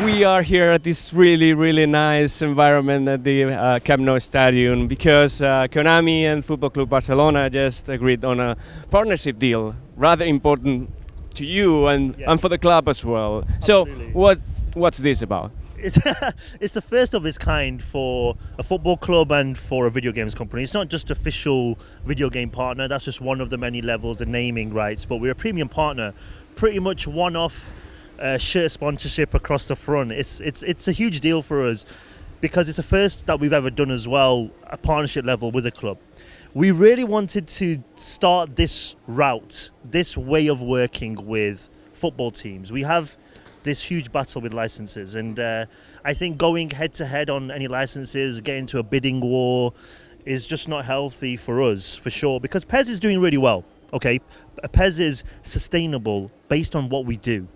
We are here at this really nice environment at the Camp Nou stadium because Konami and Football Club Barcelona just agreed on a partnership deal, rather important to you and for the club as well. Absolutely. So what's this about? It's the first of its kind for a football club and for a video games company. It's not just official video game partner, that's just one of the many levels and naming rights, but we're a premium partner, pretty much one-off shirt sponsorship across the front. It's a huge deal for us because it's the first that we've ever done as well, a partnership level with a club. We really wanted to start this route, this way of working with football teams. We have this huge battle with licenses, and I think going head to head on any licenses, getting to a bidding war is just not healthy for us, for sure, because PES is doing really well. Okay, PES is sustainable based on what we do.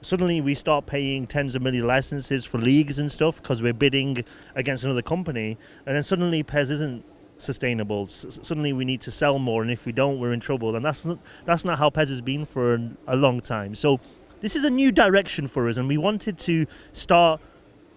Suddenly we start paying tens of million licenses for leagues and stuff because we're bidding against another company, and then suddenly PES isn't sustainable. Suddenly we need to sell more, and if we don't, we're in trouble, and that's not how PES has been for a long time. So this is a new direction for us, and we wanted to start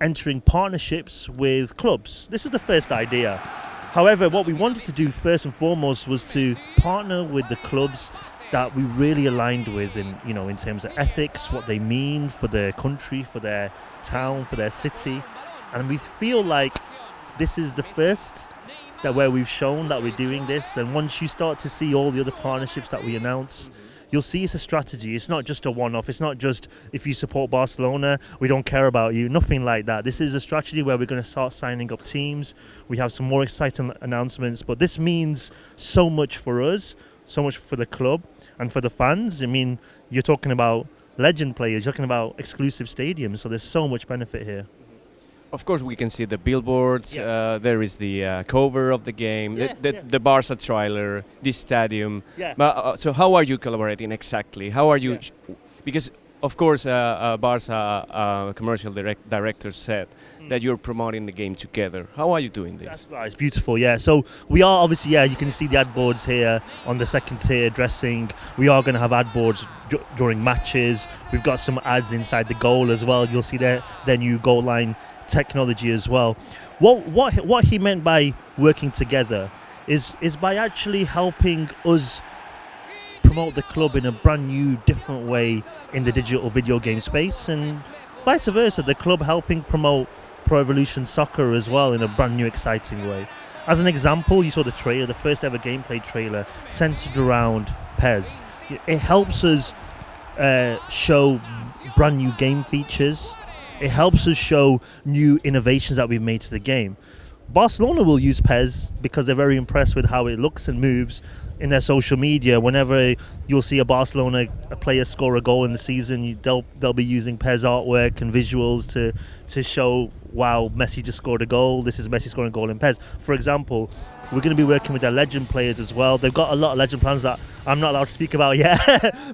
entering partnerships with clubs. This is the first idea. However, what we wanted to do first and foremost was to partner with the clubs that we really aligned with in terms of ethics, what they mean for their country, for their town, for their city. And we feel like this is the first that where we've shown that we're doing this. And once you start to see all the other partnerships that we announce, you'll see it's a strategy. It's not just a one-off. It's not just if you support Barcelona, we don't care about you. Nothing like that. This is a strategy where we're going to start signing up teams. We have some more exciting announcements, but this means so much for us, so much for the club and for the fans. I mean, you're talking about legend players, you're talking about exclusive stadiums, so there's so much benefit here. Of course, we can see the billboards. There is the cover of the game, the Barca trailer, this stadium. But, so how are you collaborating exactly? How are you? Because of course, Barca commercial director said that you're promoting the game together. How are you doing this? That's right. It's beautiful. Yeah. So we are obviously. Yeah, you can see the ad boards here on the second tier dressing. We are going to have ad boards during matches. We've got some ads inside the goal as well. You'll see their new goal line technology as well. What he meant by working together is by actually helping us promote the club in a brand new, different way in the digital video game space, and vice versa, the club helping promote Pro Evolution Soccer as well in a brand new, exciting way. As an example, you saw the trailer, the first ever gameplay trailer centered around PES. It helps us show brand new game features. It helps us show new innovations that we've made to the game. Barcelona will use PES because they're very impressed with how it looks and moves in their social media. Whenever you'll see a player score a goal in the season, they'll be using PES artwork and visuals to show, wow, Messi just scored a goal. This is Messi scoring a goal in PES. For example, we're going to be working with their legend players as well. They've got a lot of legend plans that I'm not allowed to speak about yet,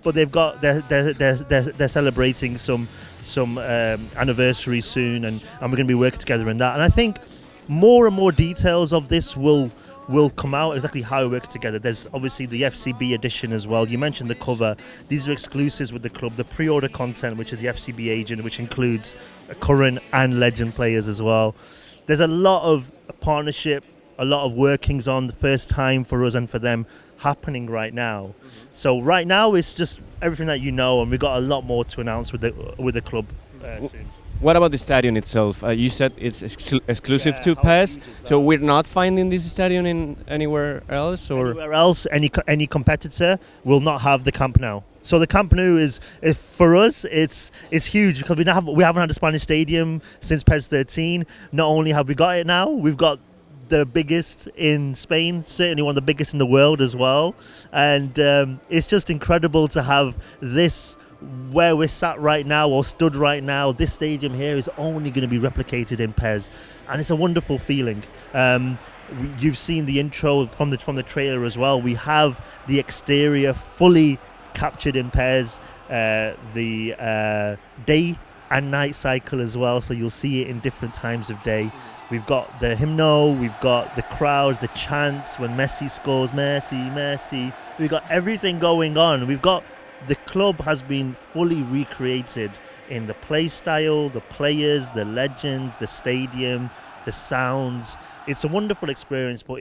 but they're celebrating some anniversary soon, and we're going to be working together in that. And I think more and more details of this will come out, exactly how we work together. There's obviously the FCB edition as well. You mentioned the cover. These are exclusives with the club. The pre-order content, which is the FCB agent, which includes current and legend players as well. There's a lot of partnership, a lot of workings on the first time for us and for them happening right now. So right now it's just everything that you know, and we've got a lot more to announce with the club soon. What about the stadium itself? You said it's exclusive to PES, so we're not finding this stadium in anywhere else, or anywhere else. Any competitor will not have the Camp Nou. So the Camp Nou is for us. It's huge because we haven't had a Spanish stadium since PES 13. Not only have we got it now, we've got the biggest in Spain, certainly one of the biggest in the world as well. And it's just incredible to have this where we're sat right now or stood right now. This stadium here is only going to be replicated in PES, and it's a wonderful feeling. You've seen the intro from the trailer as well. We have the exterior fully captured in PES, the day and night cycle as well, so you'll see it in different times of day. We've got the hymno, we've got the crowds, the chants when Messi scores, Messi, Messi. We've got everything going on. The club has been fully recreated in the play style, the players, the legends, the stadium, the sounds. It's a wonderful experience, but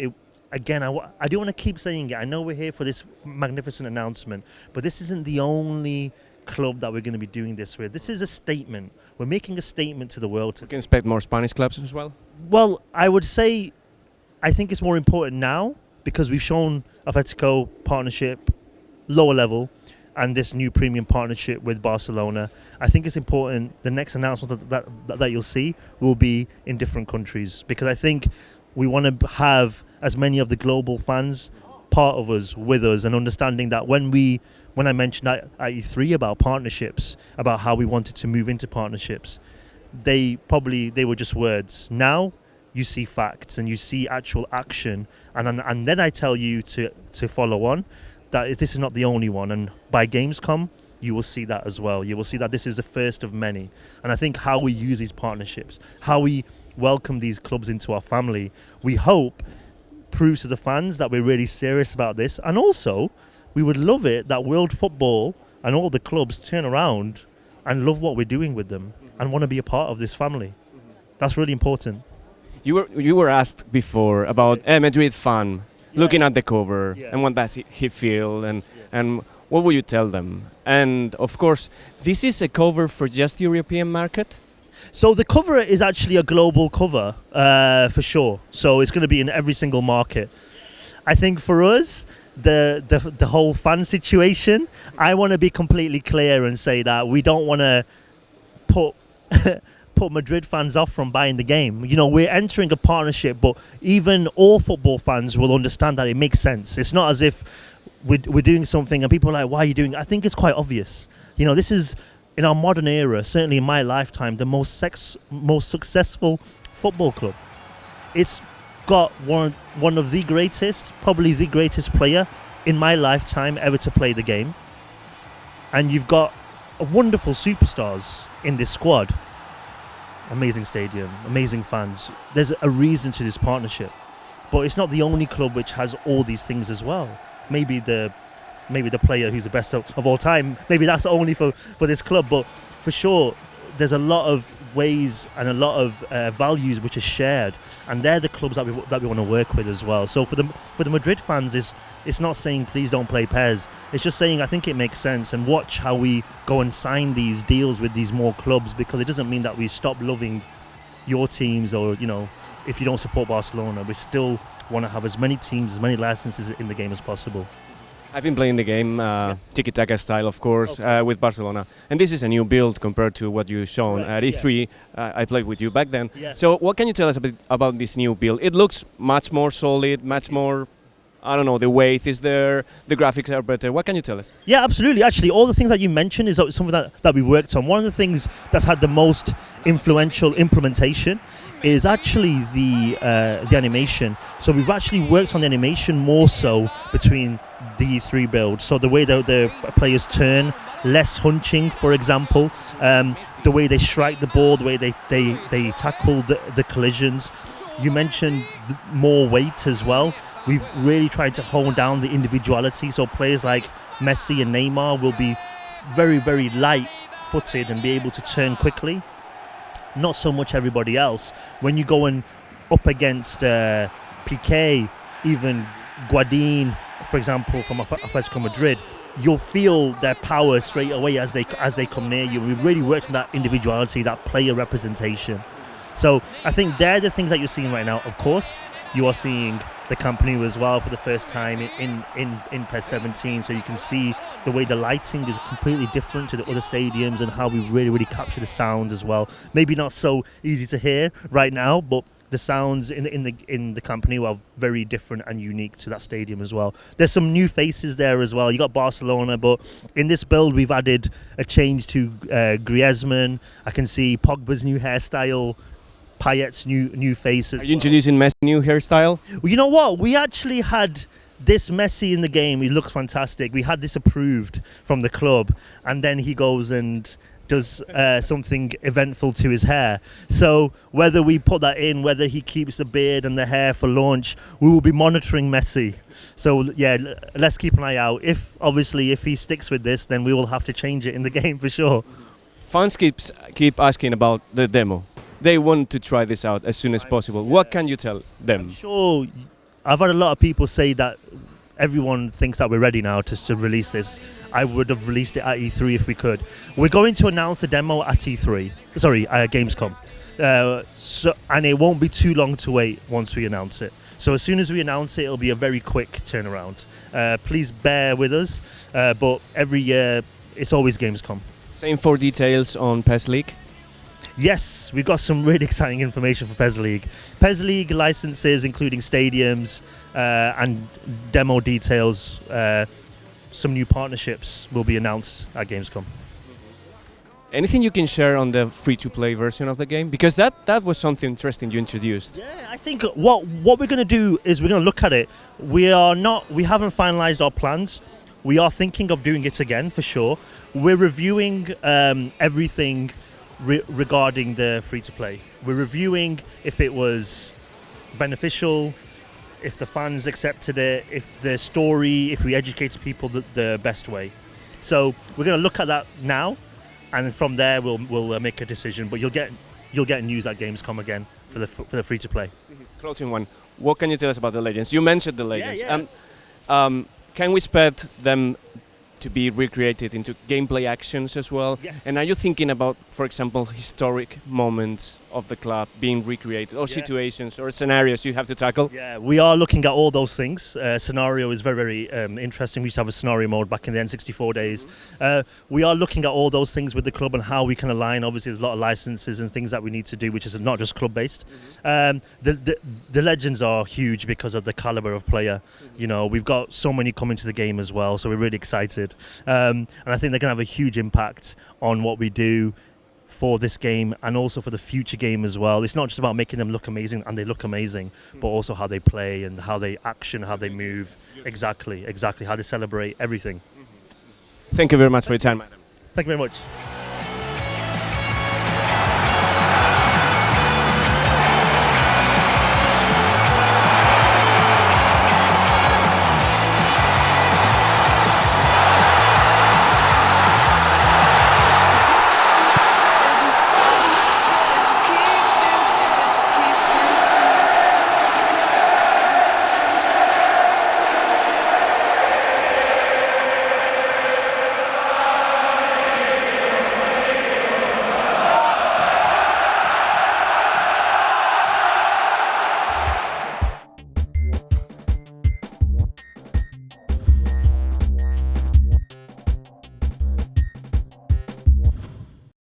again, I do want to keep saying it. I know we're here for this magnificent announcement, but this isn't the only club that we're going to be doing this with. This is a statement. We're making a statement to the world. We can expect more Spanish clubs as well? Well, I would say I think it's more important now because we've shown Atletico partnership, lower level, and this new premium partnership with Barcelona. I think it's important the next announcement that you'll see will be in different countries, because I think we want to have as many of the global fans part of us, with us, and understanding that when I mentioned at E3 about partnerships, about how we wanted to move into partnerships, they were just words. Now you see facts and you see actual action, and then I tell you to follow on. That this is not the only one, and by Gamescom you will see that as well. You will see that this is the first of many, and I think how we use these partnerships, how we welcome these clubs into our family, we hope proves to the fans that we're really serious about this. And also we would love it that world football and all the clubs turn around and love what we're doing with them and want to be a part of this family. That's really important. You were asked before about a Madrid fan looking at the cover and what does he feel, and what would you tell them? And of course, this is a cover for just the European market? So the cover is actually a global cover, for sure. So it's going to be in every single market. I think for us, the whole fan situation, I want to be completely clear and say that we don't want to put Madrid fans off from buying the game. You know, we're entering a partnership, but even all football fans will understand that it makes sense. It's not as if we're doing something and people are like, why are you doing it? I think it's quite obvious. You know, this is, in our modern era, certainly in my lifetime, the most successful football club. It's got one of the greatest, probably the greatest player in my lifetime ever to play the game. And you've got wonderful superstars in this squad. Amazing stadium, amazing fans. There's a reason to this partnership. But it's not the only club which has all these things as well. Maybe the player who's the best of all time, maybe that's only for this club. But for sure, there's a lot of ways and a lot of values which are shared, and they're the clubs that we want to work with as well. So for the Madrid fans, it's not saying please don't play PES. It's just saying I think it makes sense, and watch how we go and sign these deals with these more clubs, because it doesn't mean that we stop loving your teams, or, you know, if you don't support Barcelona, we still want to have as many teams, as many licenses in the game as possible. I've been playing the game tiki-taka style, of course, with Barcelona, and this is a new build compared to what you've shown at E3. I played with you back then. So what can you tell us a bit about this new build? It looks much more solid, much more, I don't know, the weight is there, the graphics are better. What can you tell us? Yeah, absolutely. Actually, all the things that you mentioned is something that we worked on. One of the things that's had the most influential implementation is actually the animation. So we've actually worked on the animation more so between these three builds. So the way the players turn, less hunching, for example, the way they strike the ball, the way they tackle the collisions. You mentioned more weight as well. We've really tried to hone down the individuality. So players like Messi and Neymar will be very, very light-footed and be able to turn quickly. Not so much everybody else. When you go up against Piqué, even Guadin, for example, from Atletico Madrid, you'll feel their power straight away as they come near you. We really worked on that individuality, that player representation. So I think they're the things that you're seeing right now. Of course, you are seeing the Camp Nou as well for the first time in PES 17. So you can see the way the lighting is completely different to the other stadiums, and how we really, really capture the sound as well. Maybe not so easy to hear right now, but the sounds in the Camp Nou are very different and unique to that stadium as well. There's some new faces there as well. You got Barcelona, but in this build we've added a change to Griezmann. I can see Pogba's new hairstyle, Payet's new faces. Are you introducing Messi's new hairstyle? Well, you know what? We actually had this Messi in the game. He looks fantastic. We had this approved from the club, and then he goes and does something eventful to his hair. So whether we put that in, whether he keeps the beard and the hair for launch, we will be monitoring Messi. So yeah, let's keep an eye out. If he sticks with this, then we will have to change it in the game for sure. Fans keep asking about the demo. They want to try this out as soon as possible. What can you tell them? I'm sure I've had a lot of people say that everyone thinks that we're ready now to release this. I would have released it at E3 if we could. We're going to announce the demo at E3. Sorry, Gamescom. And it won't be too long to wait once we announce it. So as soon as we announce it, it'll be a very quick turnaround. Please bear with us, but every year it's always Gamescom. Same for details on PES League? Yes, we've got some really exciting information for PES League. PES League licenses, including stadiums and demo details. Some new partnerships will be announced at Gamescom. Anything you can share on the free-to-play version of the game? Because that was something interesting you introduced. Yeah, I think what we're going to do is we're going to look at it. We haven't finalized our plans. We are thinking of doing it again for sure. We're reviewing everything regarding the free-to-play. We're reviewing if it was beneficial, if the fans accepted it, if the story, if we educated people the best way. So we're going to look at that now, and from there we'll make a decision. But you'll get news at Gamescom again for the free-to-play. Closing one. What can you tell us about the Legends? You mentioned the Legends. Yeah. Can we expect them to be recreated into gameplay actions as well? Yes. And are you thinking about, for example, historic moments of the club being recreated, or situations or scenarios you have to tackle? Yeah, we are looking at all those things. Scenario is very, very interesting. We used to have a scenario mode back in the N64 days. We are looking at all those things with the club and how we can align. Obviously, there's a lot of licenses and things that we need to do, which is not just club-based. The Legends are huge because of the caliber of player. You know, we've got so many coming to the game as well, so we're really excited. And I think they're going to have a huge impact on what we do for this game and also for the future game as well. It's not just about making them look amazing, and they look amazing, but also how they play and how they action, how they move. Exactly, how they celebrate everything. Thank you very much for your time, madam. Thank you very much.